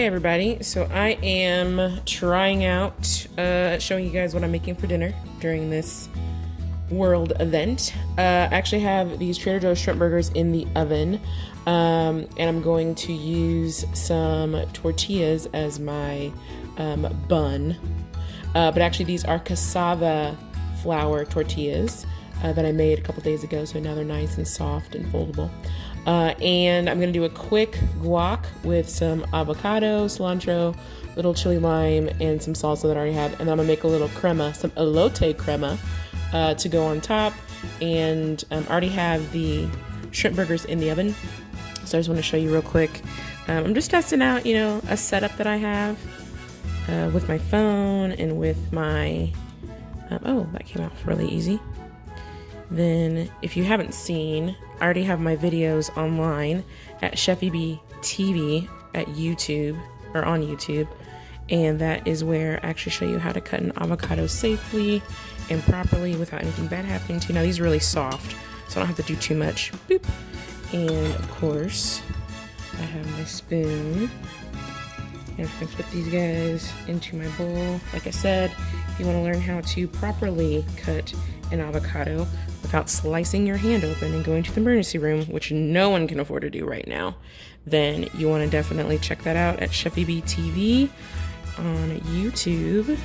Hey everybody, so I am trying out, showing you guys what I'm making for dinner during this world event. I actually have these Trader Joe's shrimp burgers in the oven, and I'm going to use some tortillas as my bun. But actually these are cassava flour tortillas that I made a couple days ago, so now they're nice and soft and foldable. And I'm gonna do a quick guac with some avocado, cilantro, little chili lime, and some salsa that I already have. And then I'm gonna make a little crema, some elote crema, to go on top. And I already have the shrimp burgers in the oven, so I just want to show you real quick. I'm just testing out, a setup that I have with my phone and with my. Oh, that came out really easy. Then, if you haven't seen, I already have my videos online at Chef EB TV at YouTube, or on YouTube, and that is where I actually show you how to cut an avocado safely and properly without anything bad happening to you. Now, these are really soft, so I don't have to do too much. Boop. And, of course, I have my spoon. And I'm going to put these guys into my bowl. Like I said, if you want to learn how to properly cut an avocado without slicing your hand open and going to the emergency room, which no one can afford to do right now, then you want to definitely check that out at Chef EB TV on YouTube.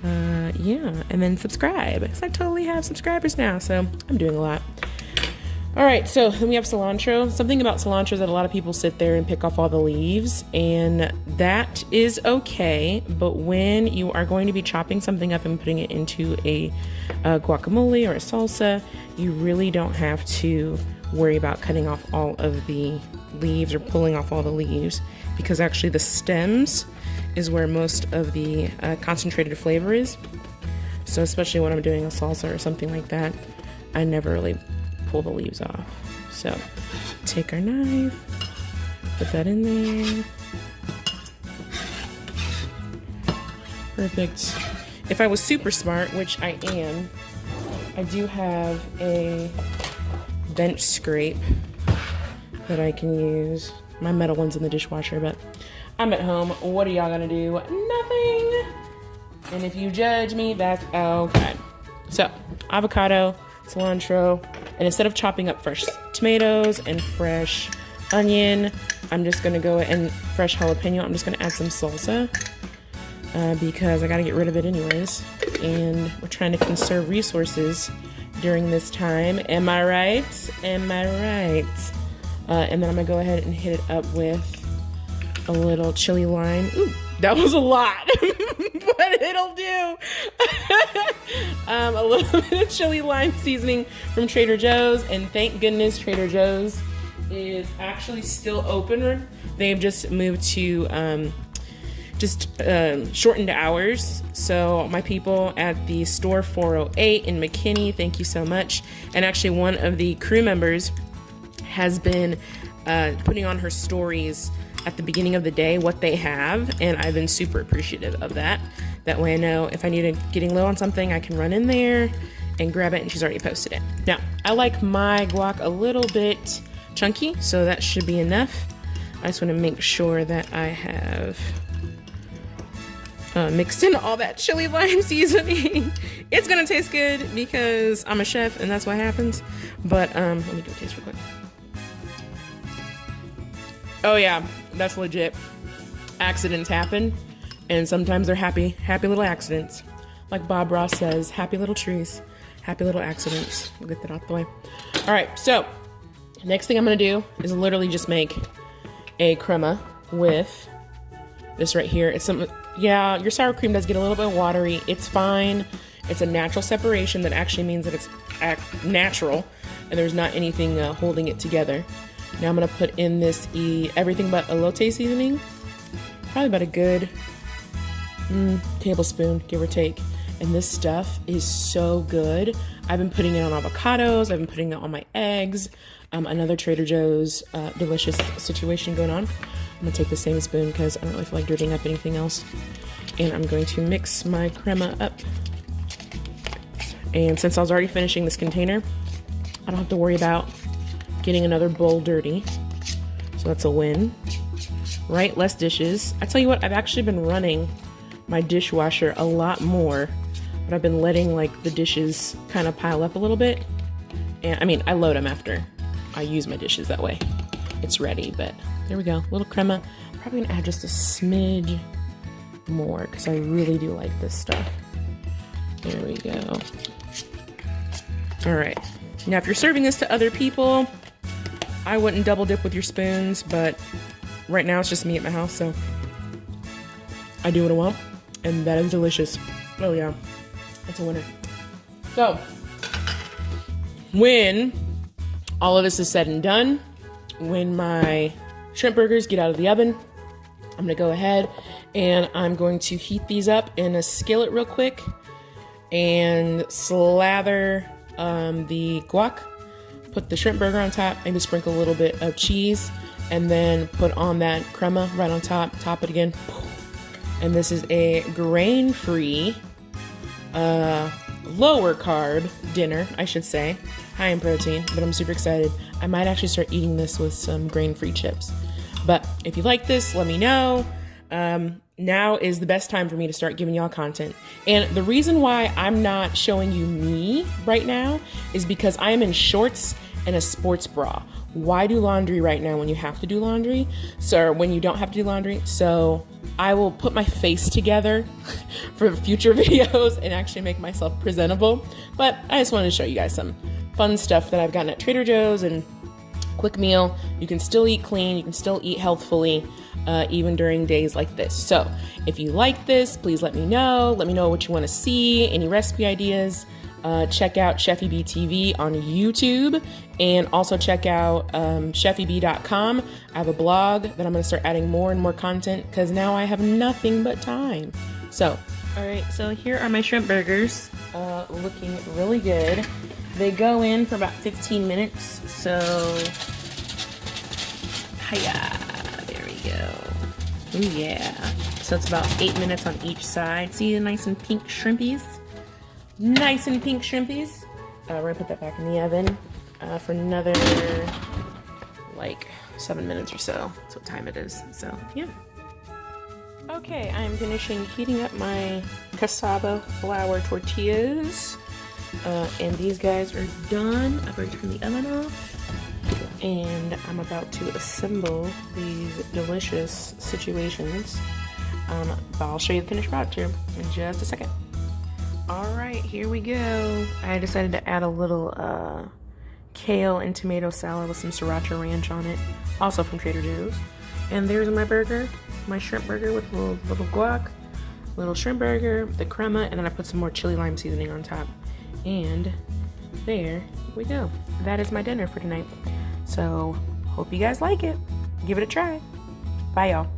And then subscribe, because I totally have subscribers now, so I'm doing a lot. All right, so then we have cilantro. Something about cilantro is that a lot of people sit there and pick off all the leaves, and that is okay. But when you are going to be chopping something up and putting it into a guacamole or a salsa, you really don't have to worry about cutting off all of the leaves or pulling off all the leaves, because actually the stems is where most of the concentrated flavor is. So especially when I'm doing a salsa or something like that, I never really pull the leaves off. So take our knife, put that in there. Perfect. If I was super smart, which I am, I do have a bench scrape that I can use. My metal one's in the dishwasher, but I'm at home. What are y'all gonna do? Nothing. And if you judge me, that's okay. So avocado, cilantro, and instead of chopping up fresh tomatoes and fresh onion, I'm just gonna go and fresh jalapeno. I'm just gonna add some salsa because I gotta get rid of it anyways. And we're trying to conserve resources during this time. Am I right? Am I right? And then I'm gonna go ahead and hit it up with a little chili lime. Ooh, that was a lot, but it'll do. A little bit of chili lime seasoning from Trader Joe's, and thank goodness Trader Joe's is actually still open. They've just moved to shortened hours. So my people at the store 408 in McKinney, thank you so much. And actually one of the crew members has been putting on her stories at the beginning of the day what they have, and I've been super appreciative of that. That way I know if I need to getting low on something, I can run in there and grab it, and she's already posted it. Now, I like my guac a little bit chunky, so that should be enough. I just want to make sure that I have mixed in all that chili lime seasoning. It's gonna taste good because I'm a chef and that's what happens. But let me do a taste real quick. Oh yeah, that's legit. Accidents happen, and sometimes they're happy little accidents. Like Bob Ross says, happy little trees, happy little accidents. We'll get that out the way. All right, so next thing I'm gonna do is literally just make a crema with this right here. It's some, yeah, your sour cream does get a little bit watery. It's fine. It's a natural separation that actually means that it's natural and there's not anything holding it together. Now I'm gonna put in this everything but elote seasoning, probably about a good tablespoon, give or take. And this stuff is so good. I've been putting it on avocados. I've been putting it on my eggs. Another Trader Joe's delicious situation going on. I'm gonna take the same spoon because I don't really feel like dirtying up anything else. And I'm going to mix my crema up. And since I was already finishing this container, I don't have to worry about getting another bowl dirty. So that's a win. right? Less dishes. I tell you what, I've actually been running my dishwasher a lot more, but I've been letting like the dishes kind of pile up a little bit. And I mean, I load them after I use my dishes, that way it's ready. But there we go, little crema. I'm probably gonna add just a smidge more because I really do like this stuff. There we go. All right, now if you're serving this to other people, I wouldn't double dip with your spoons, but right now it's just me at my house, so I do what I want, and that is delicious. Oh yeah, that's a winner. So, when all of this is said and done, when my shrimp burgers get out of the oven, I'm gonna go ahead and I'm going to heat these up in a skillet real quick and slather the guac, put the shrimp burger on top, maybe sprinkle a little bit of cheese, and then put on that crema right on top, top it again. And this is a grain-free, lower carb dinner, I should say. High in protein, but I'm super excited. I might actually start eating this with some grain-free chips. But if you like this, let me know. Now is the best time for me to start giving y'all content. And the reason why I'm not showing you me right now is because I am in shorts and a sports bra. Why do laundry right now when you have to do laundry? So when you don't have to do laundry. So I will put my face together for future videos and actually make myself presentable. But I just wanted to show you guys some fun stuff that I've gotten at Trader Joe's and quick meal. You can still eat clean, you can still eat healthfully, even during days like this. So if you like this, please let me know. Let me know what you want to see, any recipe ideas. Check out Chefy B TV on YouTube, and also check out chefyb.com. I have a blog that I'm going to start adding more and more content because now I have nothing but time. So, all right, so here are my shrimp burgers, looking really good. They go in for about 15 minutes, so hiya, there we go. Oh yeah, so it's about 8 minutes on each side. See the nice and pink shrimpies? Nice and pink shrimpies. We're gonna put that back in the oven for another like 7 minutes or so. That's what time it is, so yeah. Okay, I'm finishing heating up my cassava flour tortillas. And these guys are done. I've already turned the oven off. And I'm about to assemble these delicious situations. But I'll show you the finished product here in just a second. Alright, here we go. I decided to add a little kale and tomato salad with some sriracha ranch on it. Also from Trader Joe's. And there's my burger. My shrimp burger with a little guac. Little shrimp burger, the crema, and then I put some more chili lime seasoning on top. And there we go. That is my dinner for tonight. So, hope you guys like it. Give it a try. Bye, y'all.